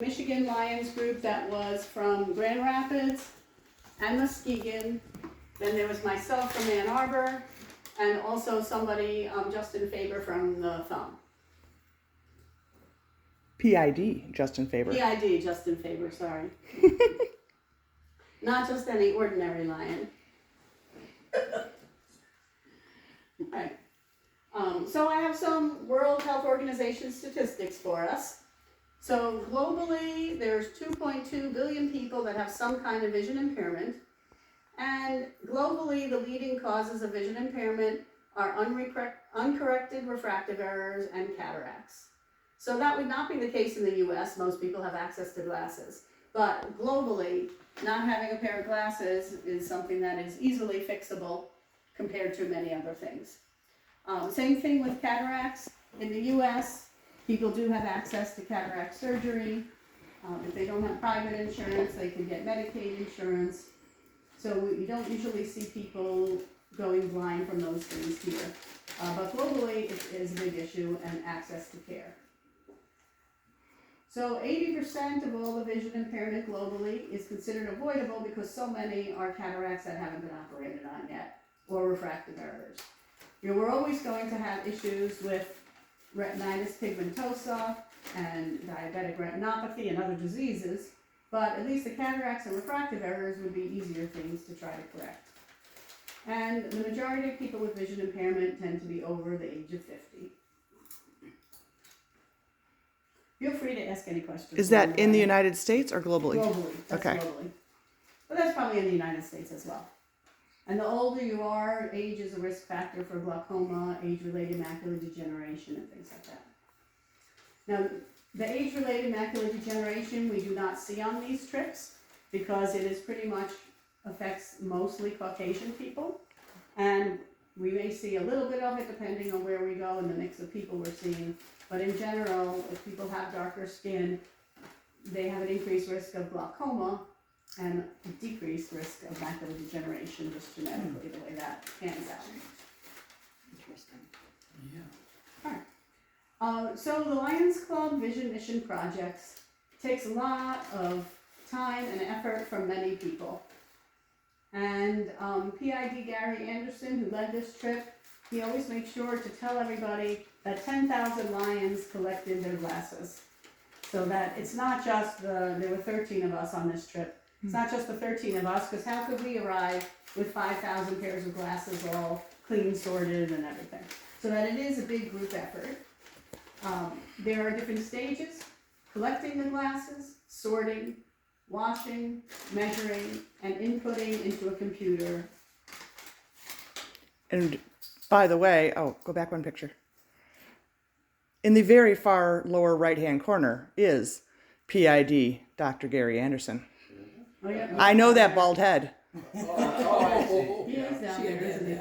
Michigan Lions group that was from Grand Rapids and Muskegon. Then there was myself from Ann Arbor, and also somebody, Justin Faber from the Thumb. PID, Justin Faber. PID, Justin Faber, sorry. Not just any ordinary lion. Right. So I have some World Health Organization statistics for us. So globally, there's 2.2 billion people that have some kind of vision impairment. And globally, the leading causes of vision impairment are uncorrected refractive errors and cataracts. So that would not be the case in the US. Most people have access to glasses. But globally, not having a pair of glasses is something that is easily fixable compared to many other things. Same thing with cataracts. In the US, people do have access to cataract surgery. If they don't have private insurance, they can get Medicaid insurance. So you don't usually see people going blind from those things here. But globally, it is a big issue, and access to care. So 80% of all the vision impairment globally is considered avoidable because so many are cataracts that haven't been operated on yet, or refractive errors. We're always going to have issues with retinitis pigmentosa and diabetic retinopathy and other diseases, but at least the cataracts and refractive errors would be easier things to try to correct. And the majority of people with vision impairment tend to be over the age of 50. Feel free to ask any questions. Is that in the United States or globally? Globally, that's okay. Globally. But that's probably in the United States as well. And the older you are, age is a risk factor for glaucoma, age-related macular degeneration, and things like that. Now, the age-related macular degeneration we do not see on these trips because it is pretty much affects mostly Caucasian people. And we may see a little bit of it depending on where we go and the mix of people we're seeing. But in general, if people have darker skin, they have an increased risk of glaucoma and a decreased risk of macular degeneration, just genetically, the way that pans out. Interesting. Yeah. All right. So the Lions Club Vision Mission Projects takes a lot of time and effort from many people. And PID Gary Anderson, who led this trip, he always makes sure to tell everybody that 10,000 lions collected their glasses. So that it's not just there were 13 of us on this trip. It's not just the 13 of us, because how could we arrive with 5,000 pairs of glasses all clean, sorted, and everything? So that it is a big group effort. There are different stages: collecting the glasses, sorting, washing, measuring, and inputting into a computer. And by the way, go back one picture. In the very far lower right-hand corner is PID Dr. Gary Anderson. Oh, yeah. I know that bald head. He is down there, isn't he?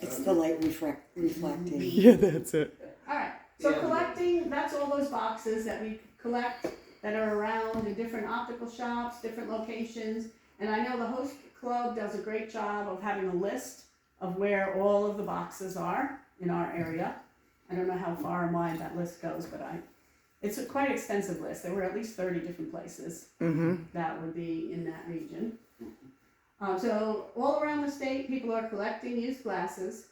It's the light reflecting. Yeah, that's it. All right. So collecting, that's all those boxes that we collect that are around in different optical shops, different locations. And I know the host club does a great job of having a list of where all of the boxes are in our area. I don't know how far and wide that list goes, but it's a quite extensive list. There were at least 30 different places that would be in that region. So all around the state, people are collecting used glasses.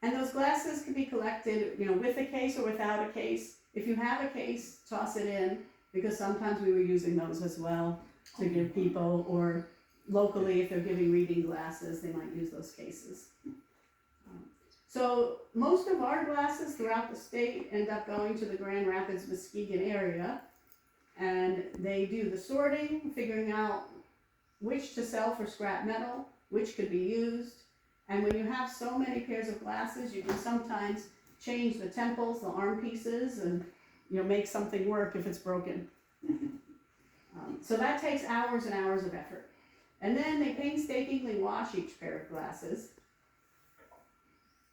And those glasses can be collected, with a case or without a case. If you have a case, toss it in, because sometimes we were using those as well to give people, or locally, if they're giving reading glasses, they might use those cases. So most of our glasses throughout the state end up going to the Grand Rapids, Muskegon area, and they do the sorting, figuring out which to sell for scrap metal, which could be used. And when you have so many pairs of glasses, you can sometimes change the temples, the arm pieces, and make something work if it's broken. So that takes hours and hours of effort. And then they painstakingly wash each pair of glasses,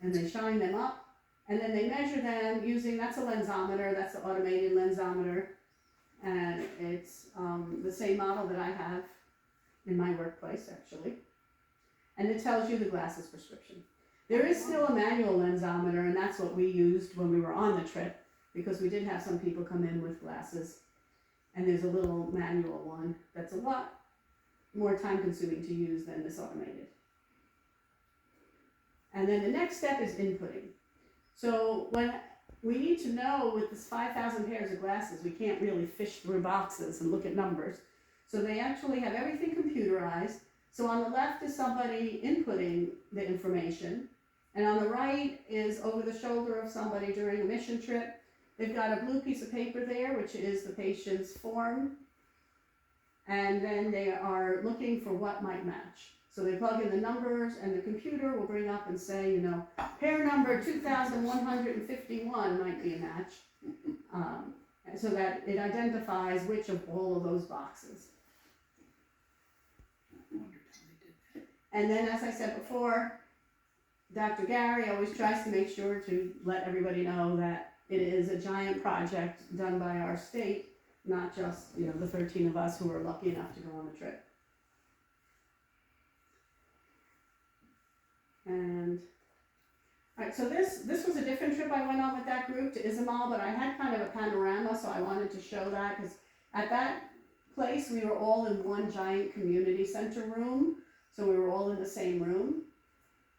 and they shine them up, and then they measure them using, that's a lensometer, that's the automated lensometer, and it's the same model that I have in my workplace, actually. And it tells you the glasses prescription. There is still a manual lensometer, and that's what we used when we were on the trip, because we did have some people come in with glasses. And there's a little manual one that's a lot more time consuming to use than this automated. And then the next step is inputting. So when we need to know with this 5,000 pairs of glasses, we can't really fish through boxes and look at numbers. So they actually have everything computerized. So on the left is somebody inputting the information, and on the right is over the shoulder of somebody during a mission trip. They've got a blue piece of paper there, which is the patient's form, and then they are looking for what might match. So they plug in the numbers, and the computer will bring up and say, you know, pair number 2,151 might be a match, so that it identifies which of all of those boxes. And then, as I said before, Dr. Gary always tries to make sure to let everybody know that it is a giant project done by our state, not just, you know, the 13 of us who were lucky enough to go on the trip. And, all right, so this was a different trip I went on with that group to Izamal, but I had kind of a panorama, so I wanted to show that, because at that place, we were all in one giant community center room, so we were all in the same room.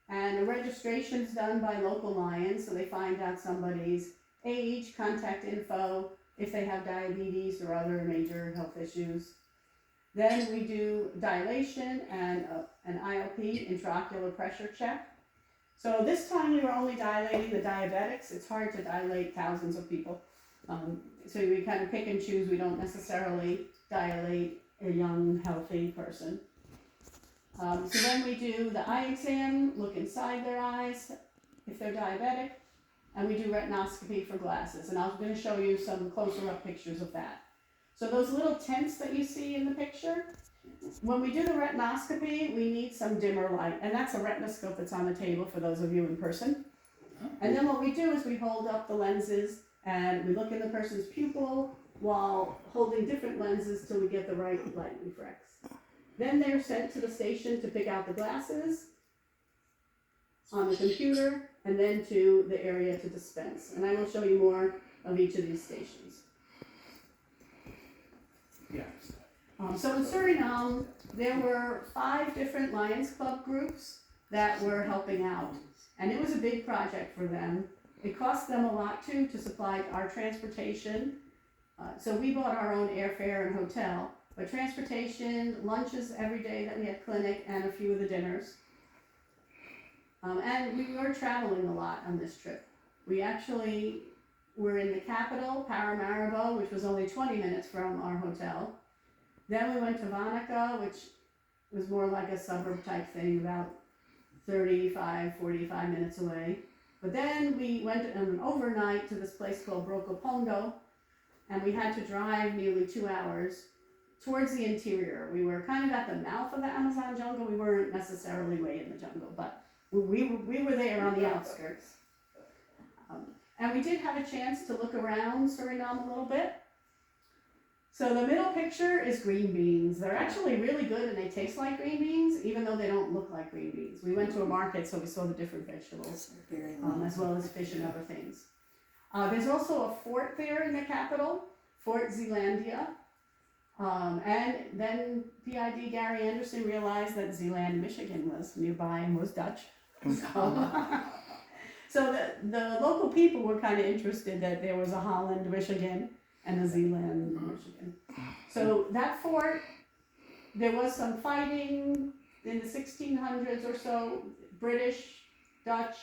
And the registration is done by local Lions, so they find out somebody's age, contact info, if they have diabetes or other major health issues. Then we do dilation and an IOP, intraocular pressure check. So this time we were only dilating the diabetics. It's hard to dilate thousands of people. So we kind of pick and choose. We don't necessarily dilate a young, healthy person. So then we do the eye exam, look inside their eyes if they're diabetic, and we do retinoscopy for glasses. And I'm going to show you some closer up pictures of that. So those little tents that you see in the picture, when we do the retinoscopy, we need some dimmer light. And that's a retinoscope that's on the table for those of you in person. And then what we do is we hold up the lenses and we look in the person's pupil while holding different lenses till we get the right light reflex. Then they're sent to the station to pick out the glasses on the computer, and then to the area to dispense. And I will show you more of each of these stations. Yeah. So in Suriname, there were 5 different Lions Club groups that were helping out. And it was a big project for them. It cost them a lot too to supply our transportation. So we bought our own airfare and hotel. But transportation, lunches every day that we had clinic, and a few of the dinners. And we were traveling a lot on this trip. We actually were in the capital, Paramaribo, which was only 20 minutes from our hotel. Then we went to Wanaka, which was more like a suburb type thing, about 35, 45 minutes away. But then we went on an overnight to this place called Brokopondo, and we had to drive nearly 2 hours towards the interior. We were kind of at the mouth of the Amazon jungle. We weren't necessarily way in the jungle, but we were there on the outskirts. And we did have a chance to look around Suriname a little bit. So the middle picture is green beans. They're actually really good and they taste like green beans, even though they don't look like green beans. We went to a market, so we saw the different vegetables, as well as fish and other things. There's also a fort there in the capital, Fort Zeelandia. And then PID Gary Anderson realized that Zeeland, Michigan was nearby and was Dutch. So the local people were kind of interested that there was a Holland, Michigan, and a Zeeland, Michigan. So that fort, there was some fighting in the 1600s or so. British, Dutch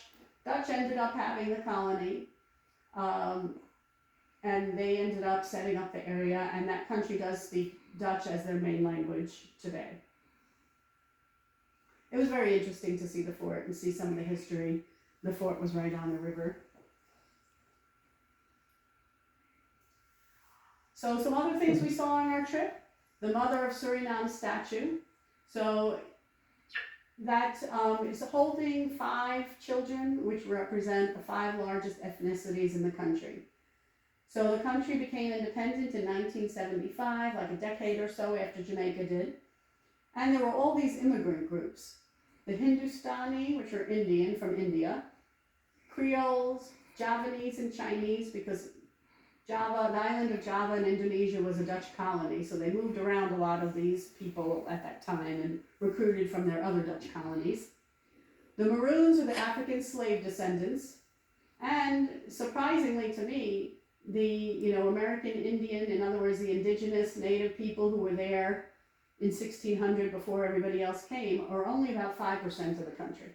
ended up having the colony. And they ended up setting up the area, and that country does speak Dutch as their main language today. It was very interesting to see the fort and see some of the history. The fort was right on the river. So some other things we saw on our trip. The Mother of Suriname statue. So that is holding 5 children, which represent the 5 largest ethnicities in the country. So the country became independent in 1975, like a decade or so after Jamaica did. And there were all these immigrant groups. The Hindustani, which are Indian from India, Creoles, Javanese and Chinese, because Java, the island of Java in Indonesia was a Dutch colony, so they moved around a lot of these people at that time and recruited from their other Dutch colonies. The Maroons are the African slave descendants, and surprisingly to me, the American Indian, in other words, the indigenous native people who were there in 1600 before everybody else came, are only about 5% of the country.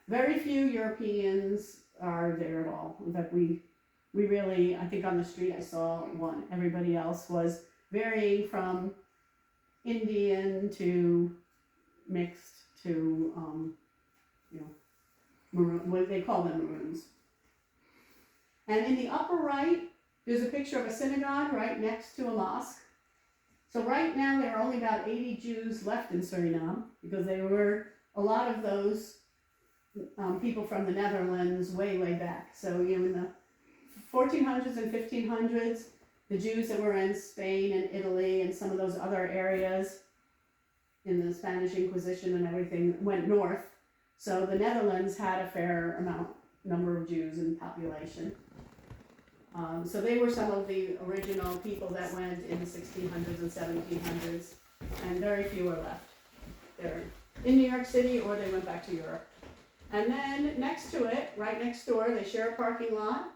Very few Europeans are there at all. In fact, we really, I think on the street I saw one. Everybody else was varying from Indian to mixed to, maroon, what they call them Maroons. And in the upper right, there's a picture of a synagogue right next to a mosque. So right now there are only about 80 Jews left in Suriname, because they were a lot of those people from the Netherlands way back. So in the 1400s and 1500s, the Jews that were in Spain and Italy and some of those other areas in the Spanish Inquisition and everything went north. So the Netherlands had a fair number of Jews in population. So they were some of the original people that went in the 1600s and 1700s, and very few are left. They're in New York City or they went back to Europe. And then next to it, right next door, they share a parking lot,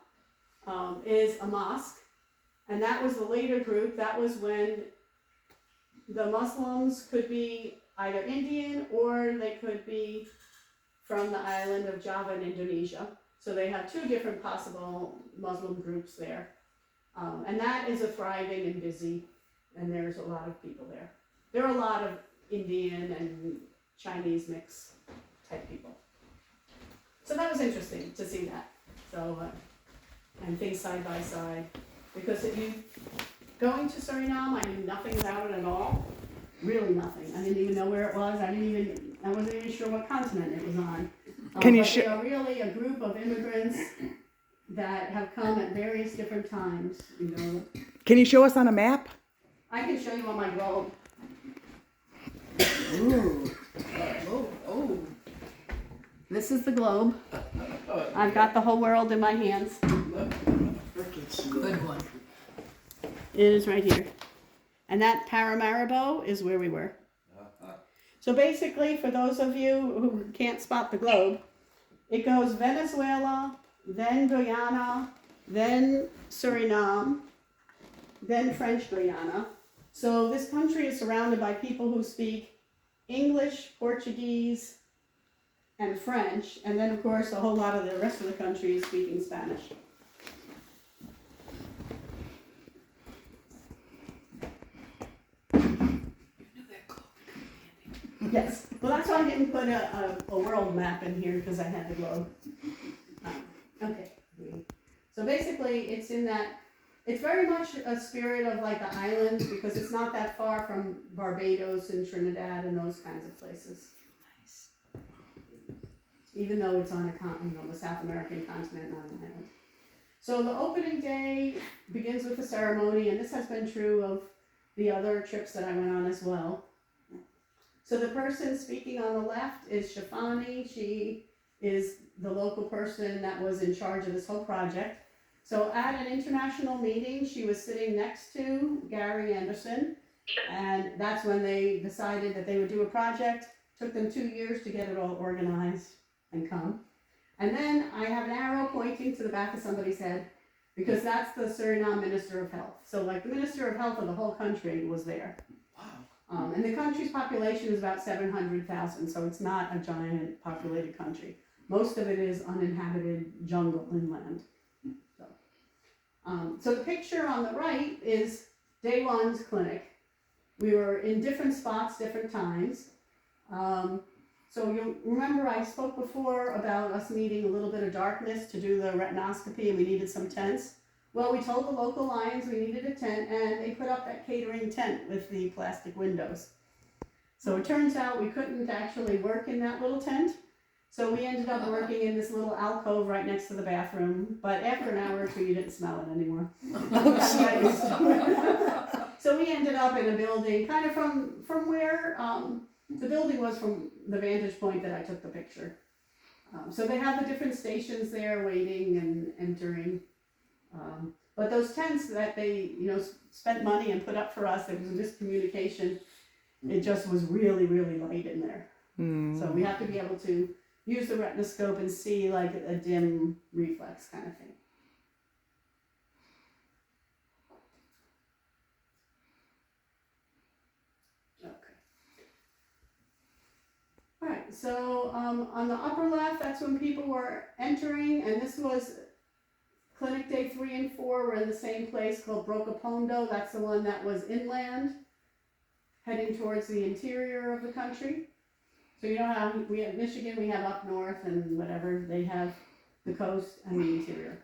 is a mosque. And that was the later group. That was when the Muslims could be either Indian or they could be from the island of Java in Indonesia. So they have two different possible Muslim groups there. And that is a thriving and busy, and there's a lot of people there. There are a lot of Indian and Chinese mix type people. So that was interesting to see that. So, and things side by side. Because if you, going to Suriname, I knew nothing about it at all. Really nothing. I didn't even know where it was. I wasn't even sure what continent it was on. Can you they are really a group of immigrants that have come at various different times. Can you show us on a map? I can show you on my globe. Ooh. Oh. This is the globe. I've got the whole world in my hands. Good one. It is right here. And that Paramaribo is where we were. So basically, for those of you who can't spot the globe, it goes Venezuela, then Guyana, then Suriname, then French Guyana. So this country is surrounded by people who speak English, Portuguese, and French, and then of course a whole lot of the rest of the country is speaking Spanish. Yes, well that's why I didn't put a world map in here, because I had the globe. Okay, so basically it's in that, it's very much a spirit of like the islands, because it's not that far from Barbados and Trinidad and those kinds of places. Nice. Even though it's on the South American continent, not an island. So the opening day begins with a ceremony, and this has been true of the other trips that I went on as well. So the person speaking on the left is Shafani. She is the local person that was in charge of this whole project. So at an international meeting, she was sitting next to Gary Anderson, and that's when they decided that they would do a project. Took them 2 years to get it all organized and come. And then I have an arrow pointing to the back of somebody's head, because that's the Suriname Minister of Health. So like the Minister of Health of the whole country was there. And the country's population is about 700,000, so it's not a giant populated country. Most of it is uninhabited jungle inland. So the picture on the right is day one's clinic. We were in different spots, different times. So you'll remember I spoke before about us needing a little bit of darkness to do the retinoscopy, and we needed some tents. Well, we told the local Lions we needed a tent, and they put up that catering tent with the plastic windows. So it turns out we couldn't actually work in that little tent, so we ended up working in this little alcove right next to the bathroom, but after an hour or two you didn't smell it anymore. So we ended up in a building kind of from where the building was, from the vantage point that I took the picture. So they have the different stations there waiting and entering. But those tents that they, spent money and put up for us, there was a miscommunication. It just was really, really light in there. So we have to be able to use the retinoscope and see like a dim reflex kind of thing. Okay. All right, so on the upper left, that's when people were entering, and this was clinic day 3 and 4. We're in the same place called Brocapondo. That's the one that was inland, heading towards the interior of the country. So you know how we have Michigan, we have up north and whatever, they have the coast and the interior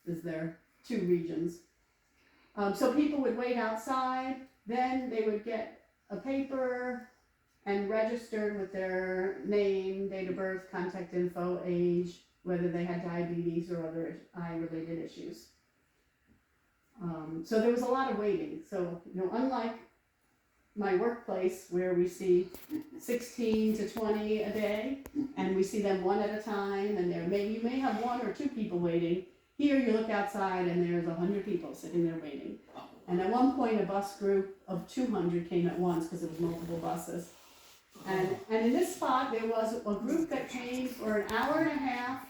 is their 2 regions. So people would wait outside, then they would get a paper and registered with their name, date of birth, contact info, age, whether they had diabetes or other eye-related issues. So there was a lot of waiting. So, unlike my workplace where we see 16 to 20 a day, and we see them one at a time, and you may have 1 or 2 people waiting. Here you look outside and there's 100 people sitting there waiting. And at one point a bus group of 200 came at once because it was multiple buses. And in this spot there was a group that came for an hour and a half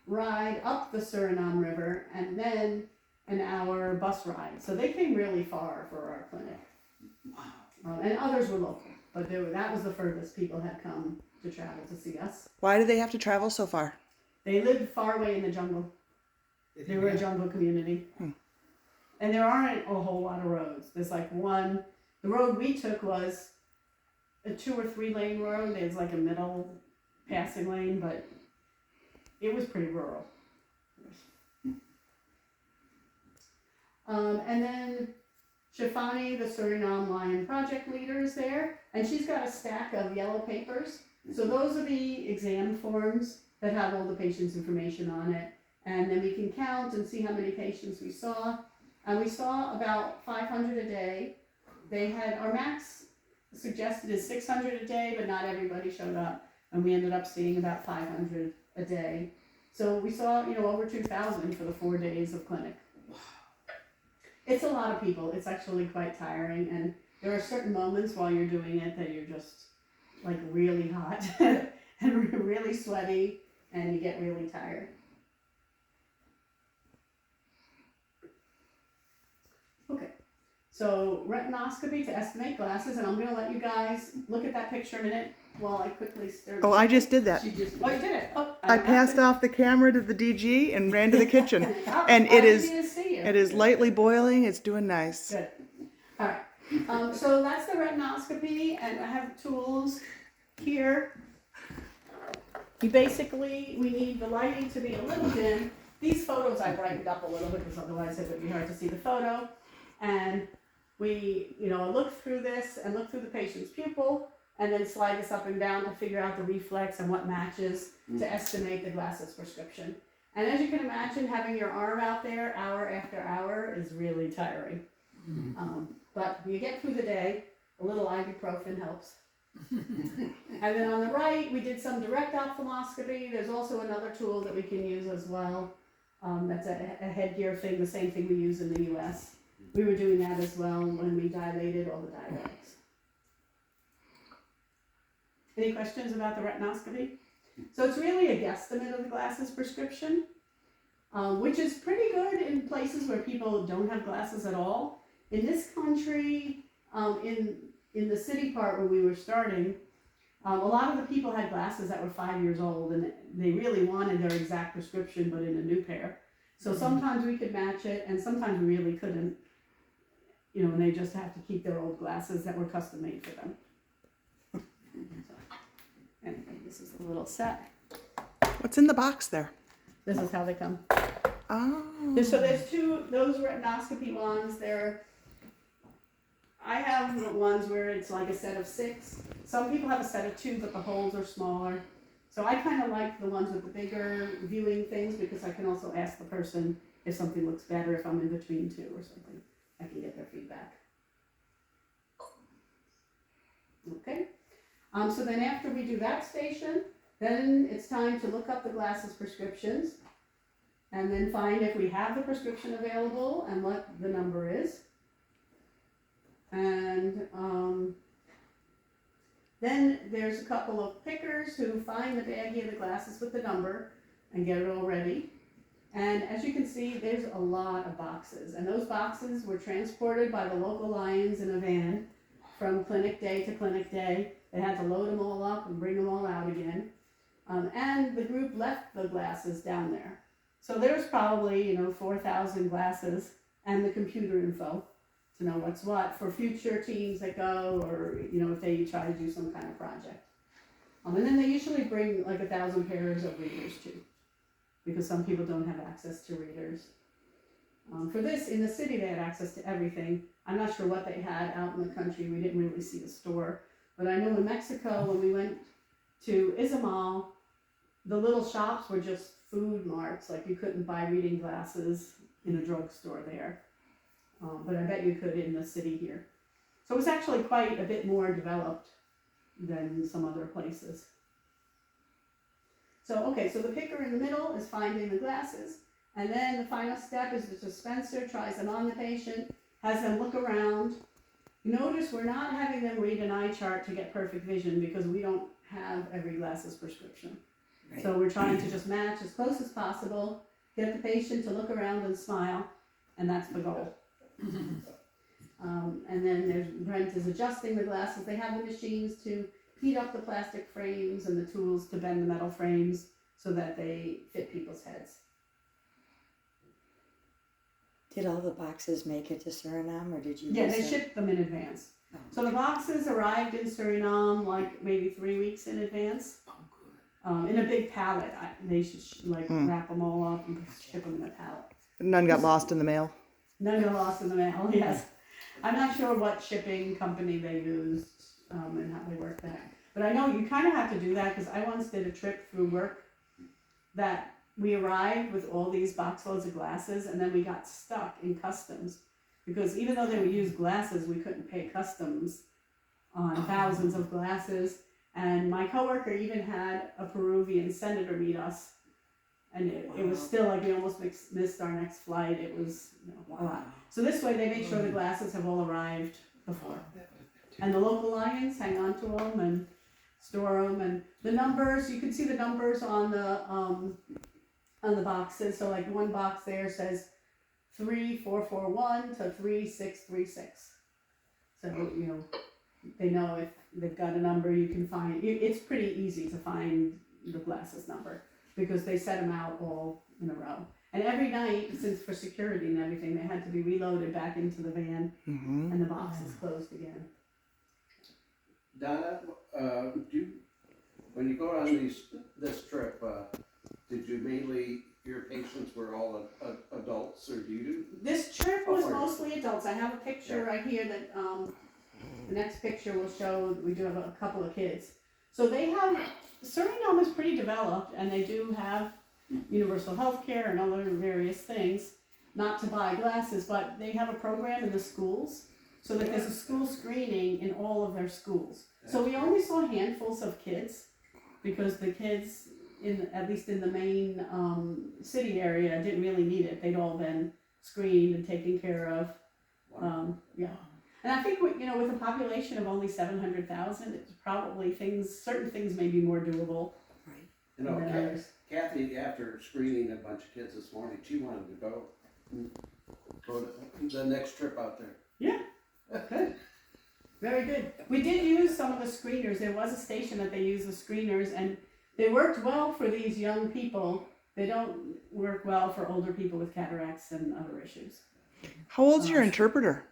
ride up the Suriname River and then an hour bus ride. So they came really far for our clinic. And others were local, but that was the furthest people had come to travel to see us. Why do they have to travel so far? They lived far away in the jungle. They were a jungle community. And there aren't a whole lot of roads. There's like one, the road we took was a 2 or 3 lane road. There's like a middle passing lane, but it was pretty rural. And then Shafani, the Suriname Lion project leader, is there, and she's got a stack of yellow papers. So those are the exam forms that have all the patient's information on it. And then we can count and see how many patients we saw. And we saw about 500 a day. They had, our max suggested is 600 a day, but not everybody showed up. And we ended up seeing about 500 a day. So we saw, over 2,000 for the 4 days of clinic. It's a lot of people. It's actually quite tiring. And there are certain moments while you're doing it that you're just like really hot and really sweaty and you get really tired. Okay, so retinoscopy to estimate glasses, and I'm going to let you guys look at that picture a minute while I quickly stir. Oh, I just did that. Oh, you did it. Oh, I passed off the camera to the DG and ran to the kitchen. Oh, And I it didn't is need to see you. it is lightly boiling. It's doing nice. Good. All right. So that's the retinoscopy, and I have tools here. We need the lighting to be a little dim. These photos I brightened up a little bit because otherwise it would be hard to see the photo. And we, look through this and look through the patient's pupil and then slide this up and down to figure out the reflex and what matches to estimate the glasses prescription. And as you can imagine, having your arm out there hour after hour is really tiring. But you get through the day, a little ibuprofen helps. And then on the right, we did some direct ophthalmoscopy. There's also another tool that we can use as well. That's a headgear thing, the same thing we use in the US. We were doing that as well when we dilated all the diuretics. Any questions about the retinoscopy? So it's really a guesstimate of the glasses prescription, which is pretty good in places where people don't have glasses at all. In this country, in the city part where we were starting, a lot of the people had glasses that were 5 years old and they really wanted their exact prescription but in a new pair. So sometimes we could match it and sometimes we really couldn't, and they just have to keep their old glasses that were custom made for them. Anyway, this is a little set. What's in the box there? This is how they come. Oh. So there's those retinoscopy ones. I have the ones where it's like a set of 6. Some people have a set of 2, but the holes are smaller. So I kind of like the ones with the bigger viewing things because I can also ask the person if something looks better if I'm in between 2 or something. I can get their feedback. Okay. So then after we do that station, then it's time to look up the glasses prescriptions. and then find if we have the prescription available and what the number is. And then there's a couple of pickers who find the baggie of the glasses with the number and get it all ready. And as you can see, there's a lot of boxes, and those boxes were transported by the local Lions in a van from clinic day to clinic day. They had to load them all up and bring them all out again. And the group left the glasses down there. So there's probably, 4,000 glasses and the computer info to know what's what for future teams that go, or, if they try to do some kind of project. And then they usually bring like 1,000 pairs of readers too, because some people don't have access to readers. For this, in the city they had access to everything. I'm not sure what they had out in the country. We didn't really see the store. But I know in Mexico, when we went to Izamal, the little shops were just food marts. Like you couldn't buy reading glasses in a drugstore there. But I bet you could in the city here. So it was actually quite a bit more developed than some other places. So the picker in the middle is finding the glasses, and then the final step is the dispenser tries them on the patient, has them look around. Notice we're not having them read an eye chart to get perfect vision because we don't have every glasses prescription. Right. So we're trying to just match as close as possible, get the patient to look around and smile, and that's the goal. And then Brent is adjusting the glasses. They have the machines to heat up the plastic frames and the tools to bend the metal frames so that they fit people's heads. Did all the boxes make it to Suriname, or did you? Yeah, use they them? shipped them in advance. Oh. So the boxes arrived in Suriname like maybe 3 weeks in advance. Oh, good. In a big pallet. They should wrap them all up and ship them in a pallet. None got lost in the mail. None got lost in the mail, yes. I'm not sure what shipping company they used and how they worked that. But I know you kind of have to do that because I once did a trip through work that we arrived with all these boxloads of glasses and then we got stuck in customs because even though they would use glasses, we couldn't pay customs on thousands of glasses. And my coworker even had a Peruvian senator meet us. And it was still like we almost missed our next flight. It was a lot. So this way they make sure the glasses have all arrived before. And the local Lions hang on to them and store them. And the numbers, you can see the numbers on the boxes. So like one box there says 3441 to 3636. So, they know if they've got a number you can find. It's pretty easy to find the glasses number, because they set them out all in a row. And every night, since for security and everything, they had to be reloaded back into the van and the boxes closed again. Donna, when you go on this trip, did you mainly, your patients were all adults, or do you do? This trip was mostly adults. I have a picture right here that the next picture will show. We do have a couple of kids. So they have, Suriname is pretty developed, and they do have universal health care and other various things, not to buy glasses, but they have a program in the schools so that there's a school screening in all of their schools. So we only saw handfuls of kids because the kids, at least in the main city area, didn't really need it. They'd all been screened and taken care of. And I think, with a population of only 700,000, it's probably certain things may be more doable. Right. Than others. Kathy, after screening a bunch of kids this morning, she wanted to go to the next trip out there. Yeah, good. Very good. We did use some of the screeners. There was a station that they used the screeners, and they worked well for these young people. They don't work well for older people with cataracts and other issues. How old's your interpreter?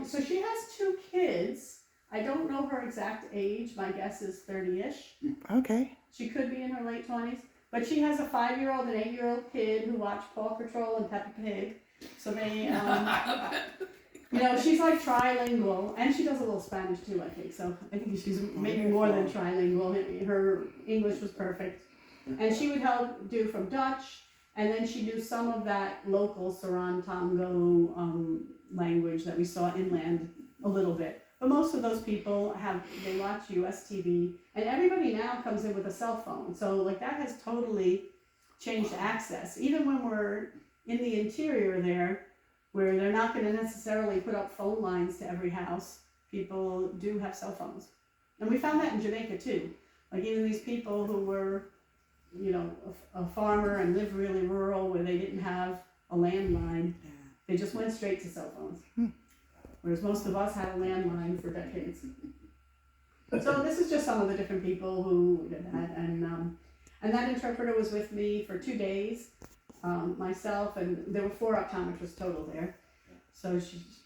So she has 2 kids. I don't know her exact age. My guess is 30-ish. Okay. She could be in her late 20s. But she has a 5-year-old and 8-year-old kid who watch Paw Patrol and Peppa Pig. So they, she's like trilingual. And she does a little Spanish too, I think. So I think she's maybe more than trilingual. Her English was perfect. And she would help do from Dutch. And then she knew some of that local Sarantango language that we saw inland a little bit. But most of those people they watch US TV, and everybody now comes in with a cell phone. So that has totally changed access. Even when we're in the interior there, where they're not going to necessarily put up phone lines to every house, people do have cell phones. And we found that in Jamaica too. Like even these people who were, you know, a farmer and lived really rural where they didn't have a landline, they just went straight to cell phones. Whereas most of us had a landline for decades. So this is just some of the different people who did that. And that interpreter was with me for 2 days, myself, and there were 4 optometrists total there. So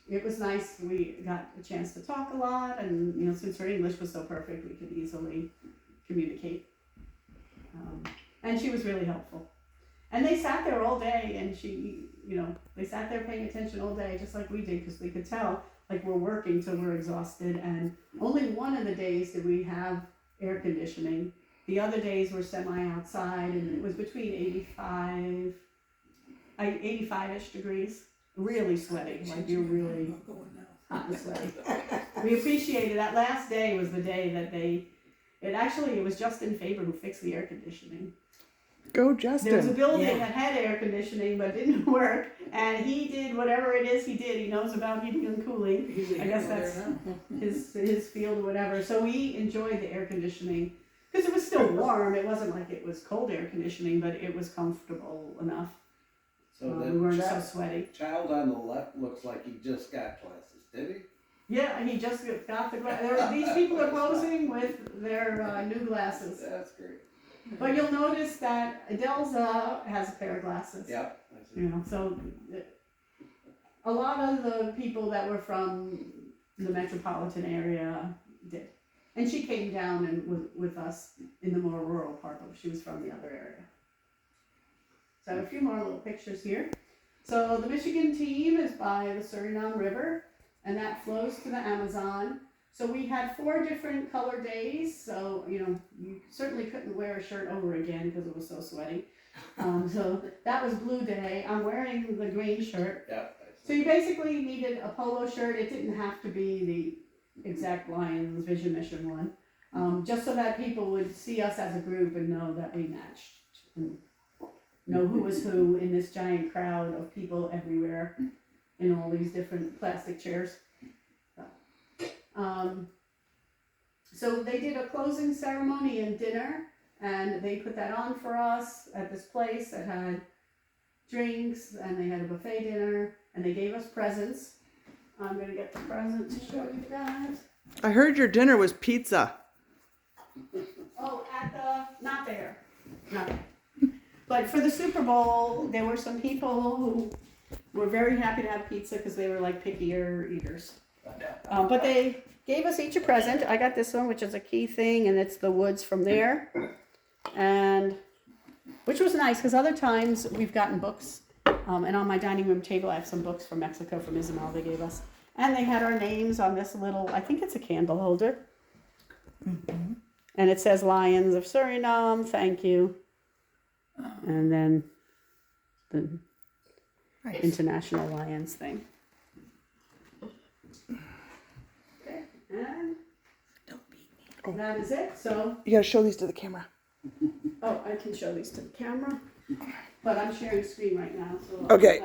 it was nice. We got a chance to talk a lot, and you know, since her English was so perfect, we could easily communicate. And she was really helpful. And they sat there all day, and they sat there paying attention all day, just like we did, because we could tell, like, we're working till we're exhausted. And only one of the days did we have air conditioning. The other days were semi-outside, and it was between 85-ish degrees. Really sweaty, like you're really hot and sweaty. We appreciated that. Last day was the day that it was Justin Faber who fixed the air conditioning. Go There was a Justin. building that had air conditioning but didn't work, and he did whatever it is he did. He knows about heating and cooling. I guess that's his field or whatever. So we enjoyed the air conditioning because it was still warm. It wasn't like it was cold air conditioning, but it was comfortable enough. So We weren't so the sweaty. child on the left looks like he just got glasses, did he? Yeah, he just got the glasses. These people are posing with their new glasses. That's great. But you'll notice that Adelza has a pair of glasses. Yep. I see. You know, so a lot of the people that were from the metropolitan area did. And she came down and with us in the more rural part, but she was from the other area. So I have a few more little pictures here. So the Michigan team is by the Suriname River, and that flows to the Amazon. So we had 4 different color days, so you know, you certainly couldn't wear a shirt over again because it was so sweaty. So that was blue day. I'm wearing the green shirt. Yep. So you basically needed a polo shirt. It didn't have to be the exact Lions Vision Mission one, just so that people would see us as a group and know that we matched. And know who was who in this giant crowd of people everywhere in all these different plastic chairs. So they did a closing ceremony and dinner, and they put that on for us at this place that had drinks, and they had a buffet dinner, and they gave us presents. I'm going to get the present to show you guys. I heard your dinner was pizza. Oh, not there. Not there. But for the Super Bowl, there were some people who were very happy to have pizza because they were like pickier eaters. But they gave us each a present. I got this one, which is a key thing, and it's the woods from there. And which was nice because other times we've gotten books. And on my dining room table, I have some books from Mexico from Isabel they gave us. And they had our names on this little, I think it's a candle holder. Mm-hmm. And it says Lions of Suriname, thank you. And then the International Lions thing. Okay, and that is it. So, You gotta show these to the camera. oh, I can show these to the camera, but I'm sharing screen right now, so Okay.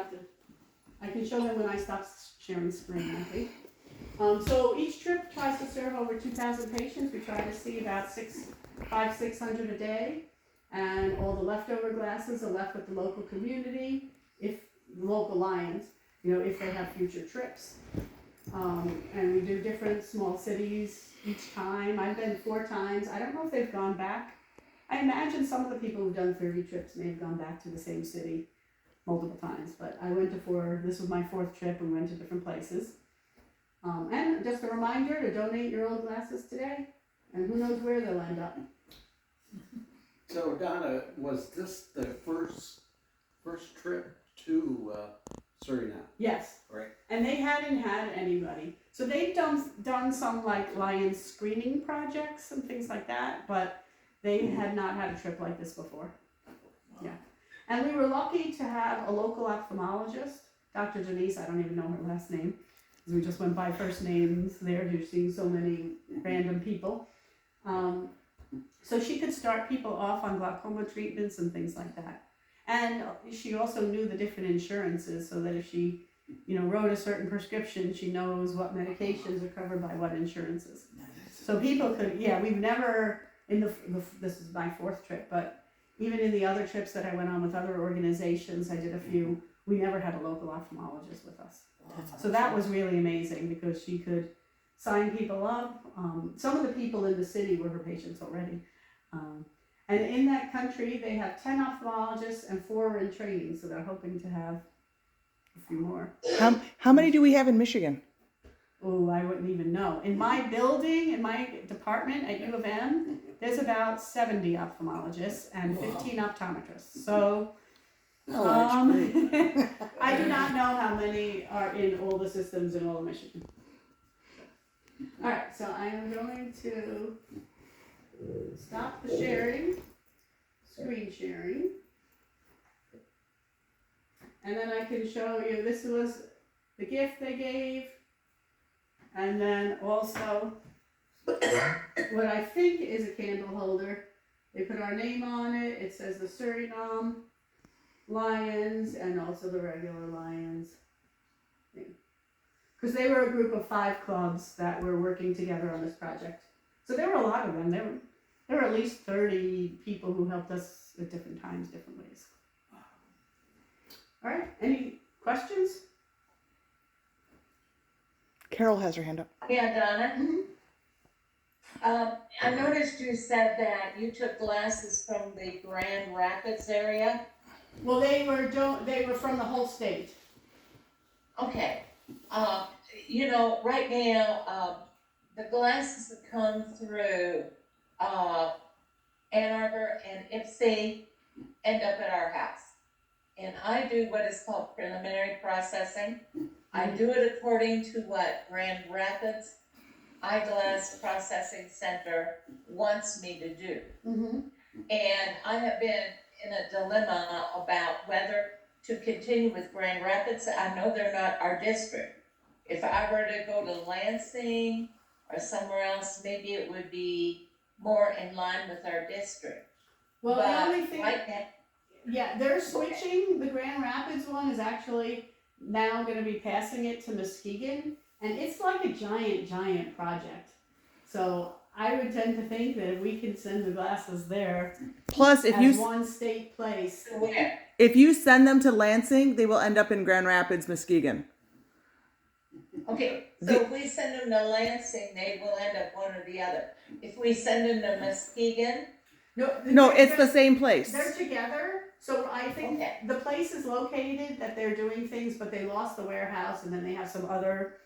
I can show them when I stop sharing screen, I think. So each trip tries to serve over 2,000 patients. We try to see about 600 a day. And all the leftover glasses are left with the local community, if the local Lions, you know, if they have future trips. And we do different small cities each time. I've been 4 times. I don't know if they've gone back. I imagine some of the people who've done 30 trips may have gone back to the same city multiple times. But I went to 4, this was my 4th trip, and we went to different places. And just a reminder to donate your old glasses today, and who knows where they'll end up. So Donna, was this the first trip to Suriname? Yes. Right. And they hadn't had anybody. So they've done some like lion screening projects and things like that, but they had not had a trip like this before. Yeah. And we were lucky to have a local ophthalmologist, Dr. Denise, I don't even know her last name, because we just went by first names there. You're seeing so many random people. So she could start people off on glaucoma treatments and things like that. And she also knew the different insurances, so that if she, wrote a certain prescription, she knows what medications are covered by what insurances. So people could, we've never, this is my 4th trip, but even in the other trips that I went on with other organizations, I did a few, we never had a local ophthalmologist with us. So that was really amazing because she could sign people up. Some of the people in the city were her patients already. And in that country, they have 10 ophthalmologists and 4 are in training, so they're hoping to have a few more. How many do we have in Michigan? Oh, I wouldn't even know. In my building, in my department at U of M, there's about 70 ophthalmologists and 15 optometrists. So I do not know how many are in all the systems in all of Michigan. All right, so I am going to stop the sharing, screen sharing, and then I can show you, this was the gift they gave, and then also what I think is a candle holder. They put our name on it, it says the Suriname Lions and also the regular Lions. Because they were a group of 5 clubs that were working together on this project. So there were a lot of them. There were at least 30 people who helped us at different times, different ways. All right, any questions? Carol has her hand up. Yeah, Donna. Mm-hmm. I noticed you said that you took glasses from the Grand Rapids area. Well, they were from the whole state. Okay. Right now, the glasses that come through Ann Arbor and Ipsy end up at our house. And I do what is called preliminary processing. I do it according to what Grand Rapids Eyeglass Processing Center wants me to do. Mm-hmm. And I have been in a dilemma about whether to continue with Grand Rapids. I know they're not our district. If I were to go to Lansing or somewhere else, maybe it would be more in line with our district. Well, But the only thing, right now, yeah, they're switching. The Grand Rapids one is actually now going to be passing it to Muskegon, and it's like a giant project. So I would tend to think that if we can send the glasses there, Plus, as one state place. where? if you send them to Lansing, they will end up in Grand Rapids, Muskegon. Okay, so if we send them to Lansing, they will end up one or the other. If we send them to Muskegon, No, it's the same place. They're together. So I think Okay. the place is located that they're doing things, but they lost the warehouse, and then they have some other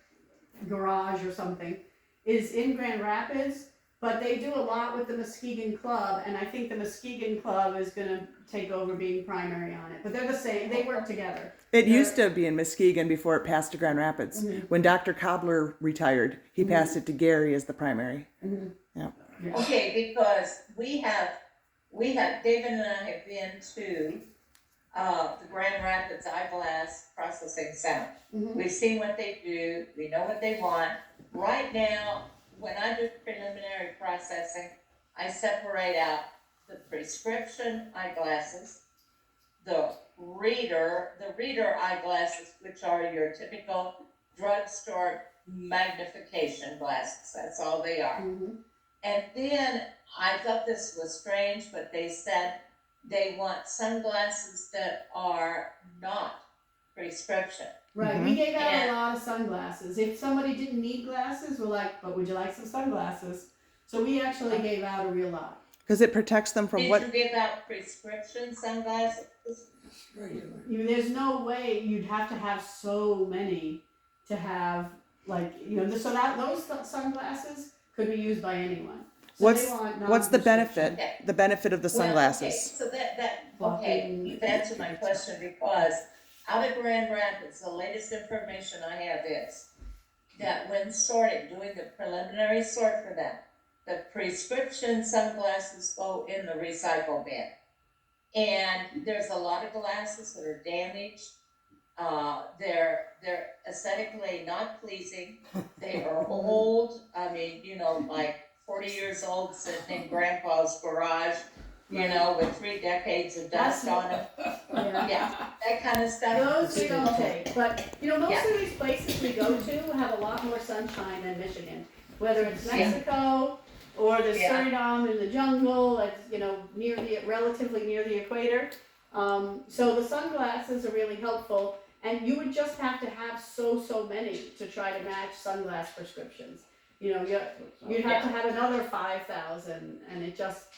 garage or something. Is in Grand Rapids, but they do a lot with the Muskegon Club, and I think the Muskegon Club is going to take over being primary on it. But they're the same. They work together. It used to be in Muskegon before it passed to Grand Rapids. Mm-hmm. When Dr. Cobbler retired, he passed it to Gary as the primary. Mm-hmm. Yeah. Yeah. okay, because we have, David and I have been to the Grand Rapids Eyeglass Processing Center. Mm-hmm. We've seen what they do, we know what they want. Right now, when I do preliminary processing, I separate out the prescription eyeglasses, the reader eyeglasses, which are your typical drugstore magnification glasses, that's all they are. Mm-hmm. And then I thought this was strange, but they said they want sunglasses that are not prescription. Right, Mhm. we gave out And- a lot of sunglasses. If somebody didn't need glasses, we're like, but would you like some sunglasses? So we actually gave out a real lot. Because it protects them from Did what? you give out prescription sunglasses? There's no way you'd have to have so many to have, so that those sunglasses could be used by anyone. So What's they want what's the non-prescription. benefit? The benefit of the sunglasses. Well, okay, so Blocking- you've answered my question, because out of Grand Rapids, the latest information I have is that when sorting, doing the preliminary sort for them, the prescription sunglasses go in the recycle bin. And there's a lot of glasses that are damaged. They're aesthetically not pleasing. They are old. I mean, like 40 years old, sitting in grandpa's garage. you know, with 3 decades of dust on them. Yeah. Yeah, that kind of stuff. Those we don't take, but, you know, most Yeah. of these places we go to have a lot more sunshine than Michigan. Whether it's Yeah. Mexico, or the Yeah. Suriname in the jungle, it's, you know, relatively near the equator. So the sunglasses are really helpful, and you would just have to have so many to try to match sunglass prescriptions. You know, you'd have to have another 5,000, and it just,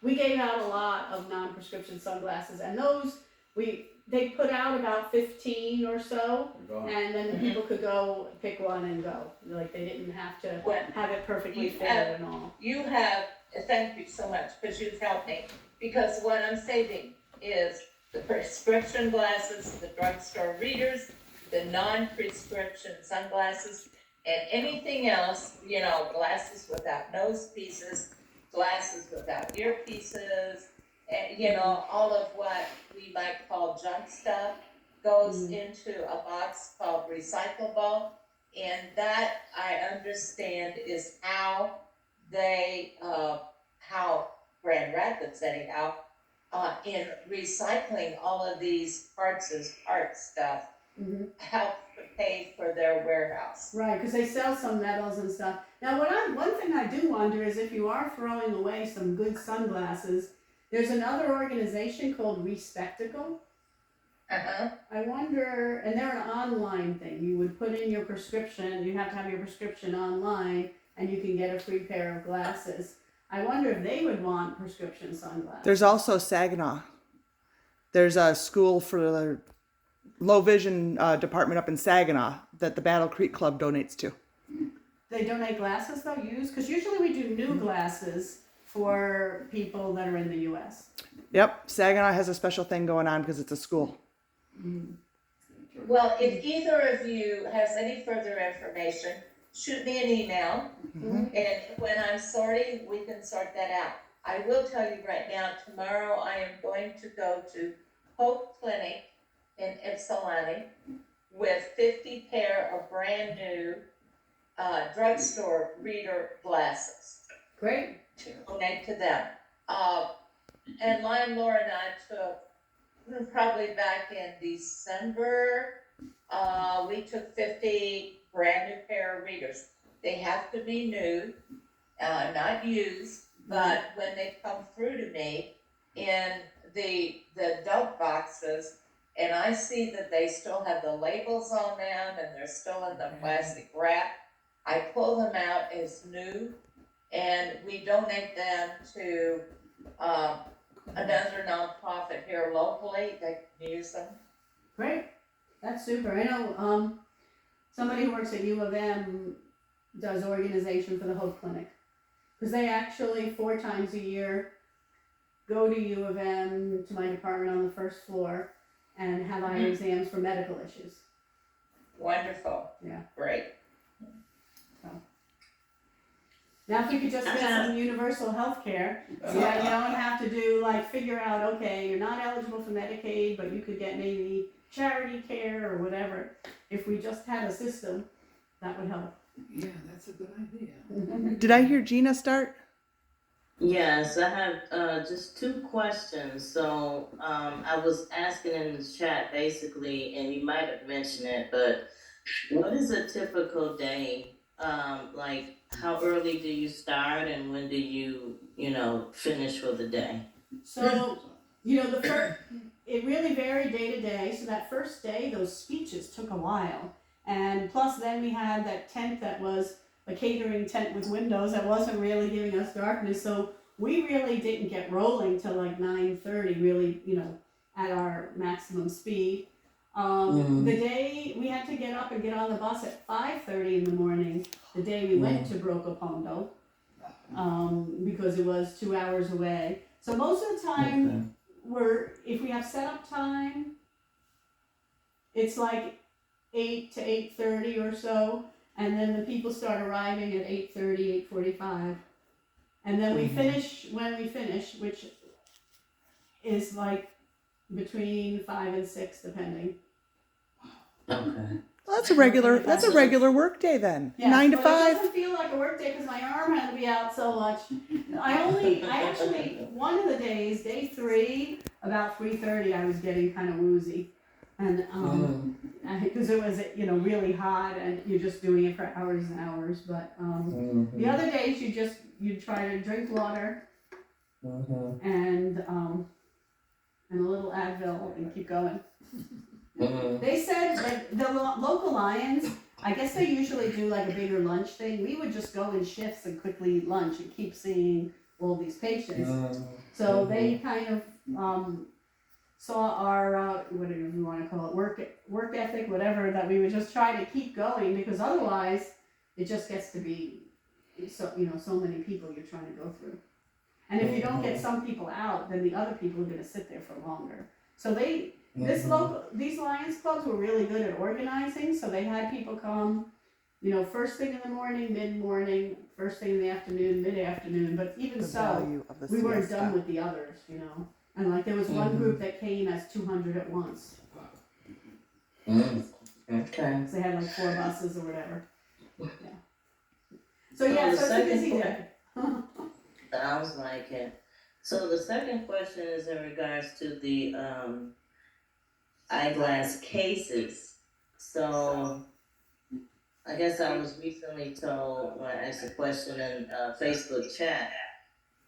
we gave out a lot of non-prescription sunglasses, and those, they put out about 15 or so, and then the people could go pick one and go. Like, they didn't have to When have it perfectly you fitted have- and all. you have, thank you so much, because you've helped me. Because what I'm saving is the prescription glasses, the drugstore readers, the non-prescription sunglasses, and anything else, you know, glasses without nose pieces, glasses without earpieces, and, you know, all of what we might call junk stuff goes into a box called recyclable, and that I understand is how they, how Grand Rapids anyhow, in recycling all of these parts as art stuff, help to pay for their warehouse. Right, because they sell some metals and stuff. Now, one thing I do wonder is if you are throwing away some good sunglasses, there's another organization called Respectacle. I wonder, and they're an online thing. You would put in your prescription, you have to have your prescription online, and you can get a free pair of glasses. I wonder if they would want prescription sunglasses. There's also Saginaw. There's a school for the low vision department up in Saginaw that the Battle Creek Club donates to. They donate glasses though, used? Because usually we do new glasses for people that are in the U.S. Yep, Saginaw has a special thing going on because it's a school. Well, if either of you has any further information, shoot me an email, and when I'm sorting, we can sort that out. I will tell you right now, tomorrow I am going to go to Hope Clinic in Ypsilanti with 50 pair of brand new drugstore reader glasses Great. to donate to them. And Lime Laura and I took, probably back in December, we took 50 brand new pair of readers. They have to be new, not used, but when they come through to me in the dope boxes, and I see that they still have the labels on them and they're still in the plastic wrap, I pull them out as new, and we donate them to another nonprofit here locally that can use them. Great. That's super. I know somebody who works at U of M does organization for the Hope Clinic. Because they actually 4 times a year go to U of M, to my department on the first floor, and have eye exams for medical issues. Wonderful. Yeah. Great. Now, if you could just get some universal health care, so that you don't have to figure out, okay, you're not eligible for Medicaid, but you could get maybe charity care or whatever. If we just had a system, that would help. Yeah, that's a good idea. Did I hear Gina start? Yes, I have just 2 questions. So I was asking in the chat basically, and you might have mentioned it, but what is a typical day? Like, how early do you start and when do you, finish for the day? So, it really varied day to day. So that first day, those speeches took a while. And plus then we had that tent that was a catering tent with windows that wasn't really giving us darkness. So we really didn't get rolling till like 9:30, really, at our maximum speed. The day we had to get up and get on the bus at 5:30 in the morning, the day we went to Brokopondo, because it was 2 hours away. So most of the time, if we have setup time, it's like 8 to 8:30 or so, and then the people start arriving at 8:30, 8:45, and then we finish when we finish, which is like between 5 and 6, depending. Okay. Well, that's a regular work day then. Yes, 9 to but 5. It doesn't feel like a work day because my arm had to be out so much. I actually, one of the days, day 3, about 3:30, I was getting kind of woozy. And, because it was, really hot and you're just doing it for hours and hours. But, the other days you try to drink water and a little Advil and keep going. They said that the local Lions, I guess they usually do like a bigger lunch thing. We would just go in shifts and quickly eat lunch and keep seeing all these patients. So they kind of saw our whatever you want to call it, work ethic, whatever, that we would just try to keep going because otherwise it just gets to be so many people you're trying to go through. And if you don't get some people out, then the other people are going to sit there for longer. So these Lions clubs were really good at organizing, so they had people come, first thing in the morning, mid-morning, first thing in the afternoon, mid-afternoon, but even The so, value of the we weren't siesta. done with the others, And like there was one group that came as 200 at once. Okay. So they had like 4 buses or whatever. Yeah. So So yeah, the so it's a busy second day. Sounds like it. So the second question is in regards to the eyeglass cases. So I guess I was recently told when I asked a question in Facebook chat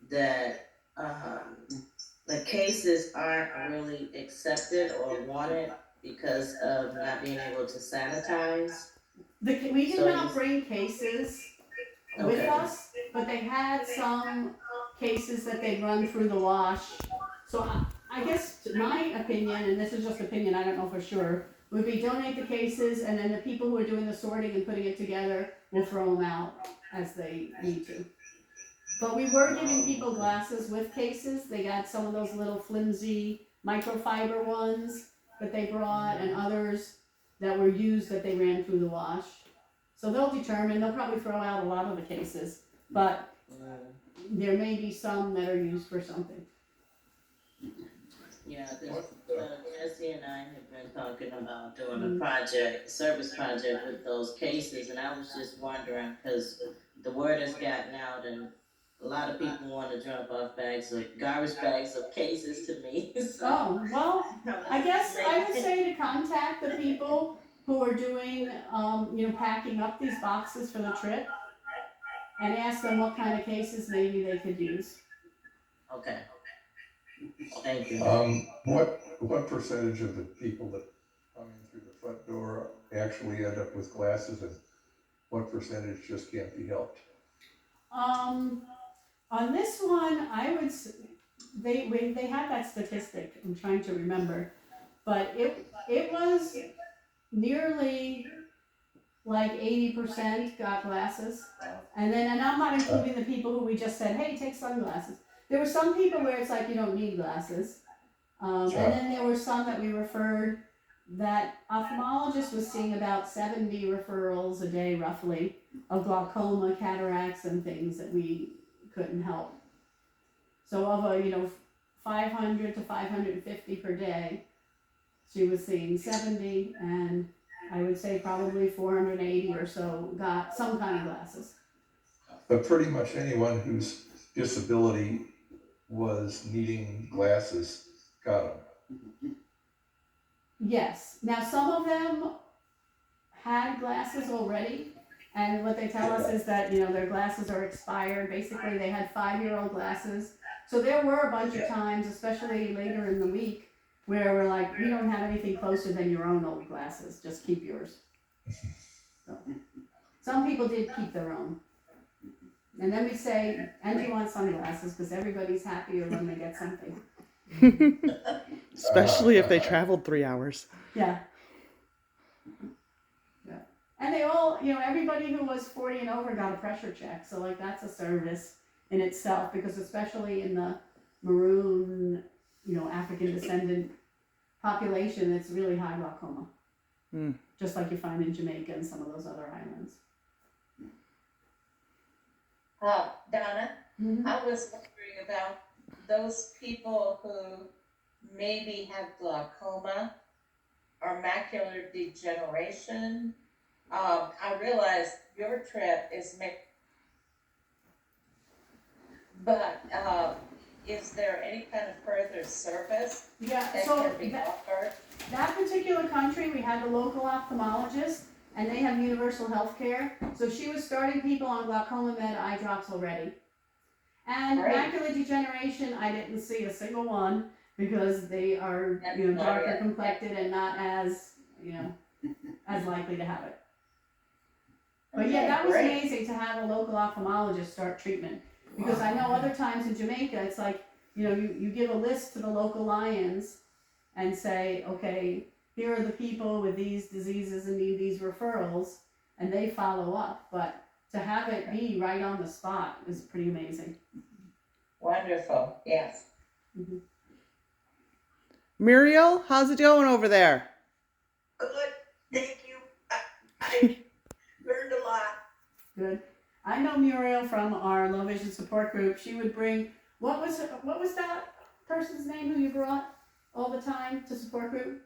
that the cases aren't really accepted or wanted because of not being able to sanitize. We did So not you- bring cases with Okay. us, but they had some cases that they'd run through the wash. So I guess my opinion, and this is just opinion, I don't know for sure, would be donate the cases and then the people who are doing the sorting and putting it together will throw them out as they need to. But we were giving people glasses with cases. They got some of those little flimsy microfiber ones that they brought and others that were used that they ran through the wash. So they'll probably throw out a lot of the cases, but there may be some that are used for something. Yeah, Jesse and I have been talking about doing a service project with those cases, and I was just wondering, because the word has gotten out, and a lot of people want to drop off garbage bags of cases to me. So, Oh, well, I guess I would say to contact the people who are doing, packing up these boxes for the trip and ask them what kind of cases maybe they could use. Okay. Thank you. What percentage of the people that come in through the front door actually end up with glasses, and what percentage just can't be helped? On this one, I would they had that statistic. I'm trying to remember, but it was nearly like 80% got glasses, and I'm not including the people who we just said, hey, take sunglasses. There were some people where it's like you don't need glasses, and then there were some that we referred that ophthalmologist was seeing about 70 referrals a day roughly of glaucoma, cataracts, and things that we couldn't help. So of a 500 to 550 per day, she was seeing 70, and I would say probably 480 or so got some kind of glasses. But pretty much anyone whose disability was needing glasses got them. Yes. Now some of them had glasses already, and what they tell us is that their glasses are expired. Basically, they had 5-year-old glasses. So there were a bunch of times, especially later in the week, where we're like, we don't have anything closer than your own old glasses. Just keep yours. So, some people did keep their own. And then we say, and do you want sunglasses? Because everybody's happier when they get something. Especially if they traveled 3 hours. Yeah. Yeah. And they all, everybody who was 40 and over got a pressure check. So like that's a service in itself, because especially in the maroon, African descendant population, it's really high glaucoma. Just like you find in Jamaica and some of those other islands. Donna, I was wondering about those people who maybe have glaucoma or macular degeneration. I realize your trip is but, is there any kind of further service Yeah, that so can be that, offered? that particular country, we had a local ophthalmologist, and they have universal health care. So she was starting people on glaucoma med eye drops already. And Great. macular degeneration, I didn't see a single one because they are, That's you know, not darker it. complected and not as, you know, as likely to have it. But yeah, Okay, that was great. amazing to have a local ophthalmologist start treatment. Because I know other times in Jamaica, it's like, you know, you give a list to the local lions and say, okay, here are the people with these diseases and need these referrals, and they follow up. But to have it be right on the spot is pretty amazing. Wonderful, yes. Muriel, how's it going over there? Good, thank you. I learned a lot. Good. I know Muriel from our low vision support group. She would bring, what was that person's name who you brought all the time to support group?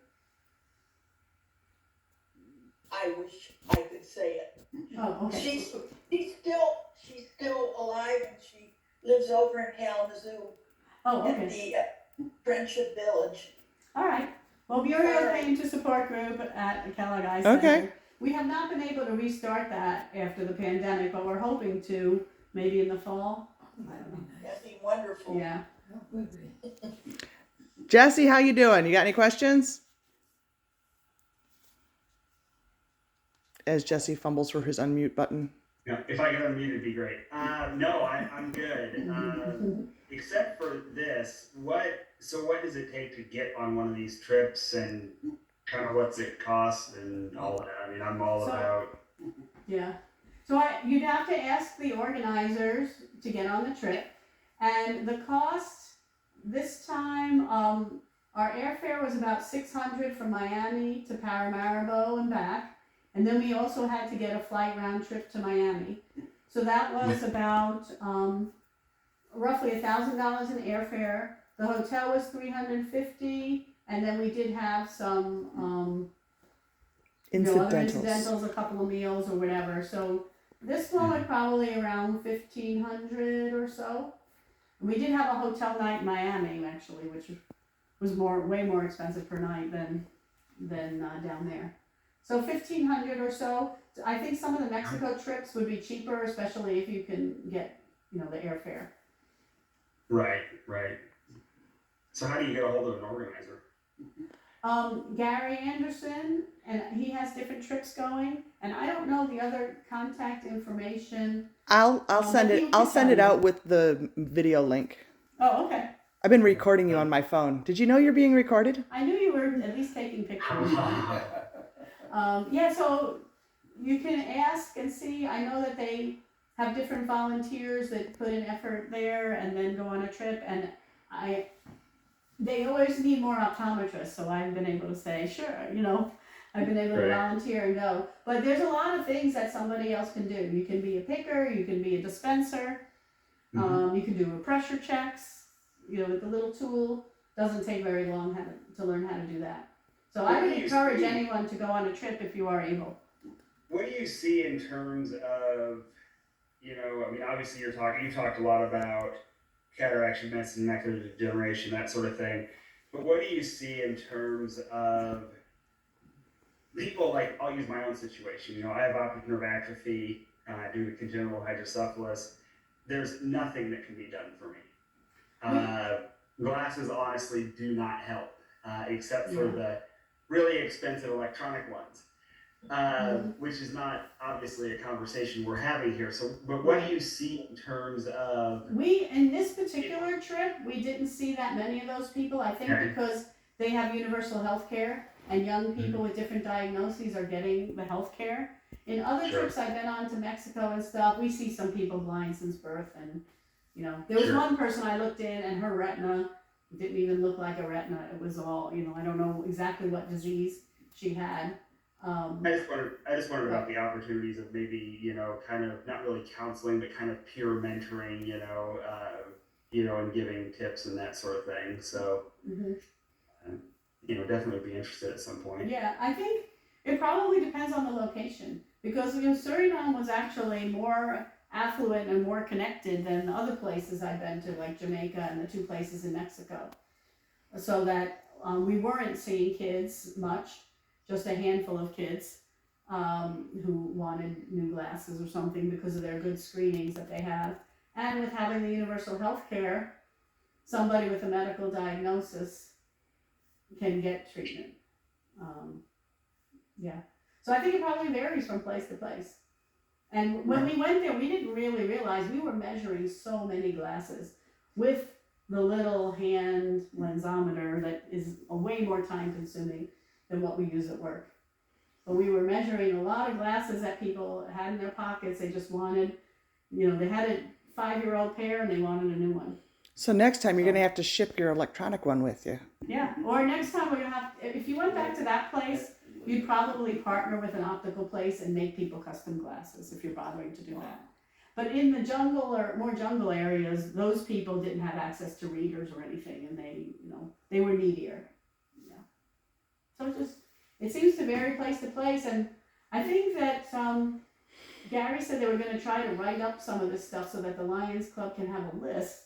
I wish I could say it. Oh, okay. She's still alive, and she lives over in Kalamazoo Oh, in okay. the Friendship Village. All right. Well, Muriel Sorry. came to support group at the Kellogg Eye Center. Okay. We have not been able to restart that after the pandemic, but we're hoping to maybe in the fall. I don't know. That'd be wonderful. Yeah. That would be. Jesse, how you doing? You got any questions? As Jesse fumbles for his unmute button. You know, if I get unmuted, it'd be great. No, I'm good. Except for this, what does it take to get on one of these trips, and kind of what's it cost and all that? I mean, I'm all So- about. Yeah. So you'd have to ask the organizers to get on the trip, and the cost this time, our airfare was about $600 from Miami to Paramaribo and back, and then we also had to get a flight round trip to Miami. So that was about roughly $1,000 in airfare. The hotel was $350, and then we did have some other incidentals, a couple of meals or whatever. So this one was probably around $1,500 or so. We did have a hotel night in Miami actually, which was way more expensive per night than down there. So $1,500 or so. I think some of the Mexico trips would be cheaper, especially if you can get, you know, the airfare. Right. So how do you get a hold of an organizer? Gary Anderson, and he has different trips going, and I don't know the other contact information. I'll send but it. he I'll can send tell it you. out with the video link. Oh, okay. I've been recording you on my phone. Did you know you're being recorded? I knew you were at least taking pictures. Yeah, so you can ask and see. I know that they have different volunteers that put in effort there and then go on a trip, and they always need more optometrists, so I've been able to say, sure, you know, I've been able to Right. volunteer and go. But there's a lot of things that somebody else can do. You can be a picker, you can be a dispenser, you can do pressure checks, you know, with the little tool. Doesn't take very long to learn how to do that. So I would encourage anyone to go on a trip if you are able. What do you see in terms of, you know, I mean, obviously you talked a lot about cataract medicine, macular degeneration, that sort of thing. But what do you see in terms of people, like, I'll use my own situation. You know, I have optic nerve atrophy due to congenital hydrocephalus. There's nothing that can be done for me. Glasses honestly do not help, except for the really expensive electronic ones. Which is not obviously a conversation we're having here. So, but what do you see in terms of? In this particular trip, we didn't see that many of those people. I think because they have universal health care and young people with different diagnoses are getting the health care. In other trips I've been on to Mexico and stuff, we see some people blind since birth, and you know, there was one person I looked in and her retina didn't even look like a retina. It was all, you know, I don't know exactly what disease she had. I just wondered about the opportunities of maybe, you know, kind of not really counseling, but kind of peer mentoring, you know, and giving tips and that sort of thing. So, definitely would be interested at some point. Yeah, I think it probably depends on the location, because Suriname was actually more affluent and more connected than other places I've been to, like Jamaica and the 2 places in Mexico. So that we weren't seeing kids much, just a handful of kids who wanted new glasses or something because of their good screenings that they have. And with having the universal health care, somebody with a medical diagnosis can get treatment. Yeah. So I think it probably varies from place to place. And when we went there, we didn't really realize we were measuring so many glasses with the little hand lensometer that is a way more time consuming than what we use at work. But we were measuring a lot of glasses that people had in their pockets. They just wanted, they had a 5-year-old pair and they wanted a new one. So next time you're going to have to ship your electronic one with you. Yeah, or next time we're going to have, if you went back to that place, you'd probably partner with an optical place and make people custom glasses if you're bothering to do that. But in the jungle or more jungle areas, those people didn't have access to readers or anything, and they were needier. Yeah. So it seems to vary place to place, and I think that Gary said they were going to try to write up some of this stuff so that the Lions Club can have a list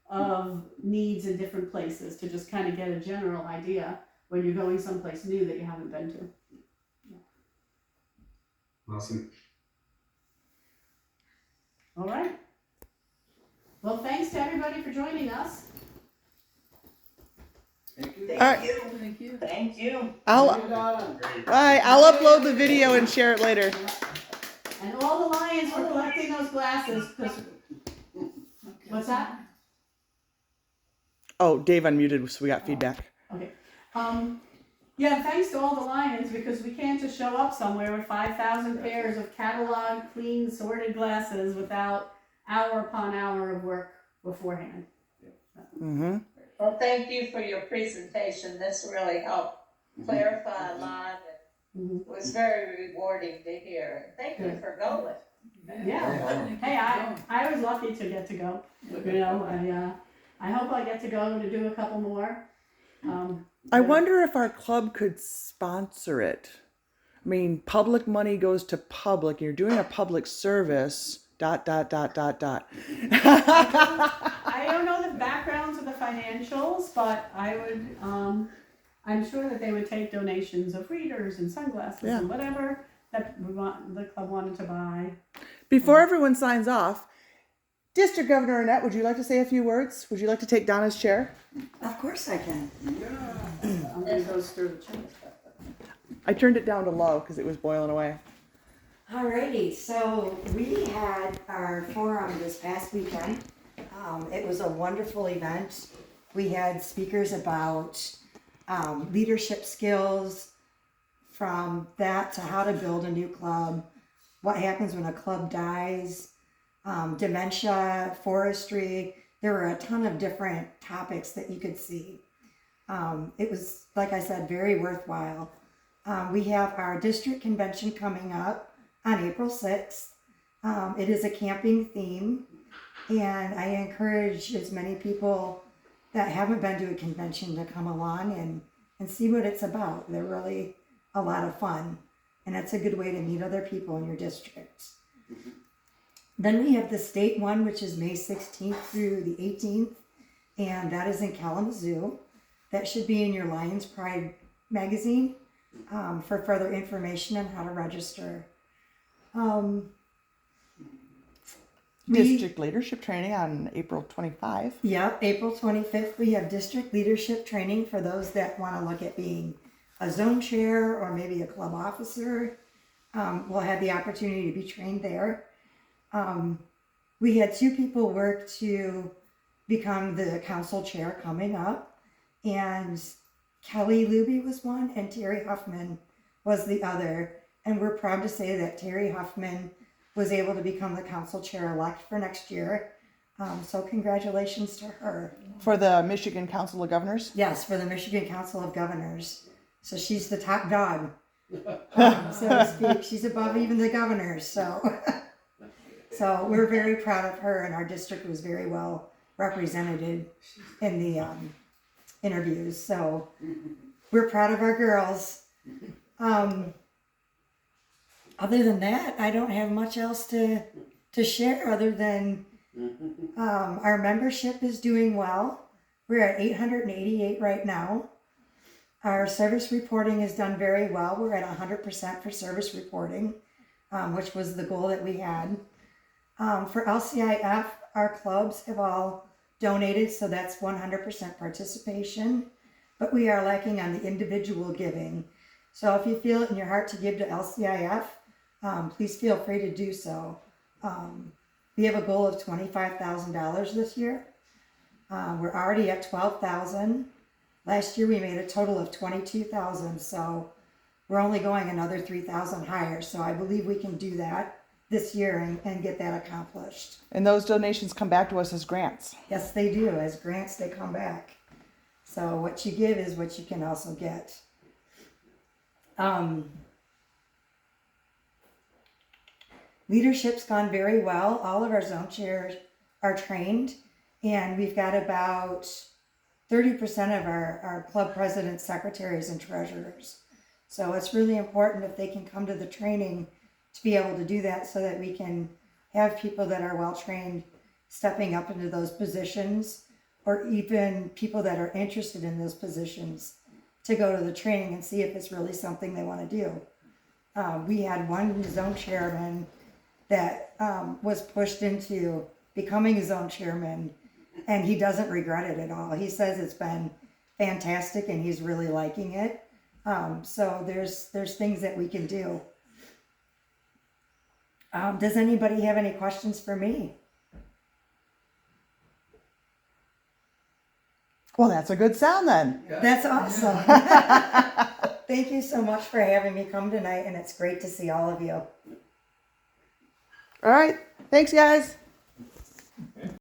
of needs in different places to just kind of get a general idea when you're going someplace new that you haven't been to. Yeah. Awesome. All right. Well, thanks to everybody for joining us. Thank you. Thank you. Thank you. Thank you. I'll upload the video and share it later. And all the Lions for collecting those glasses. What's that? Oh, Dave unmuted, so we got feedback. Okay. Yeah, thanks to all the Lions, because we can't just show up somewhere with 5,000 pairs of catalog, clean, sorted glasses without hour upon hour of work beforehand. Mm-hmm. Well, thank you for your presentation. This really helped clarify a lot. It was very rewarding to hear. Thank you for going. Yeah. Hey, I was lucky to get to go. I hope I get to go to do a couple more. I wonder if our club could sponsor it. I mean, public money goes to public. You're doing a public service. ... I don't know the backgrounds of the financials, but I would, I'm sure that they would take donations of readers and sunglasses and whatever that the club wanted to buy. Before everyone signs off, District Governor Annette, would you like to say a few words? Would you like to take Donna's chair? Of course I can. I'm going to go stir the chili. I turned it down to low because it was boiling away. Alrighty, so we had our forum this past weekend. It was a wonderful event. We had speakers about leadership skills, from that to how to build a new club, what happens when a club dies, dementia, forestry. There were a ton of different topics that you could see. It was, like I said, very worthwhile. We have our district convention coming up on April 6th. It is a camping theme, and I encourage as many people that haven't been to a convention to come along and see what it's about. They're really a lot of fun, and it's a good way to meet other people in your district. Then we have the state one, which is May 16th through the 18th, and that is in Kalamazoo. That should be in your Lions Pride magazine for further information on how to register. District leadership training on April 25. Yeah, April 25th, we have district leadership training for those that want to look at being a zone chair or maybe a club officer. We'll have the opportunity to be trained there. We had 2 people work to become the council chair coming up, and Kelly Luby was one and Terry Huffman was the other. And we're proud to say that Terry Huffman was able to become the council chair-elect for next year. So congratulations to her. For the Michigan Council of Governors? Yes, for the Michigan Council of Governors. So she's the top dog, so to speak. She's above even the governors. So we're very proud of her, and our district was very well represented in the interviews. So we're proud of our girls. Other than that, I don't have much else to share other than our membership is doing well. We're at 888 right now. Our service reporting is done very well. We're at 100% for service reporting, which was the goal that we had. For LCIF, our clubs have all donated, so that's 100% participation. But we are lacking on the individual giving. So if you feel it in your heart to give to LCIF, please feel free to do so. We have a goal of $25,000 this year. We're already at 12,000. Last year we made a total of 22,000, so we're only going another 3,000 higher. So I believe we can do that this year and get that accomplished. And those donations come back to us as grants. Yes, they do. As grants, they come back. So what you give is what you can also get. Leadership's gone very well. All of our zone chairs are trained, and we've got about 30% of our club presidents, secretaries, and treasurers. So it's really important if they can come to the training to be able to do that so that we can have people that are well trained stepping up into those positions, or even people that are interested in those positions to go to the training and see if it's really something they want to do. We had one zone chairman that was pushed into becoming a zone chairman, and he doesn't regret it at all. He says it's been fantastic and he's really liking it. So there's things that we can do. Does anybody have any questions for me? Well, that's a good sound then. That's awesome. Thank you so much for having me come tonight, and it's great to see all of you. All right. Thanks, guys.